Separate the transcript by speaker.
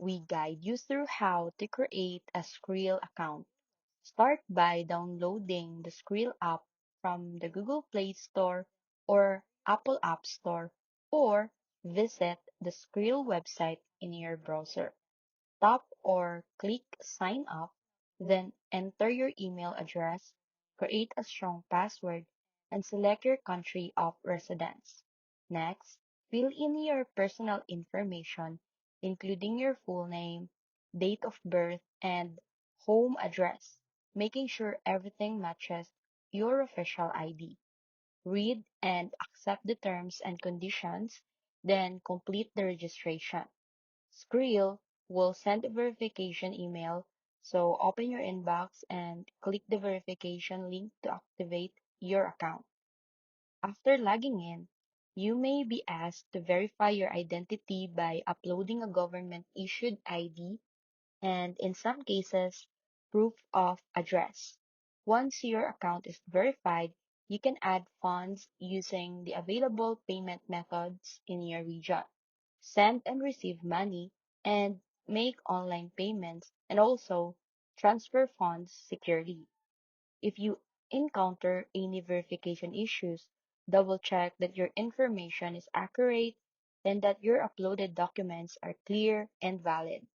Speaker 1: we guide you through how to create a Skrill account. Start by downloading the Skrill app from the Google Play Store or Apple App Store, or visit the Skrill website in your browser. Tap or click Sign Up, then enter your email address, create a strong password, and select your country of residence. Next, fill in your personal information, including your full name, date of birth, and home address, making sure everything matches your official ID. Read and accept the terms and conditions, then complete the registration. Skrill will send a verification email, so open your inbox and click the verification link to activate your account. After logging in, you may be asked to verify your identity by uploading a government issued ID and, in some cases, proof of address. Once your account is verified, you can add funds using the available payment methods in your region, send and receive money, and make online payments, and also transfer funds securely. If you encounter any verification issues, double check that your information is accurate and that your uploaded documents are clear and valid.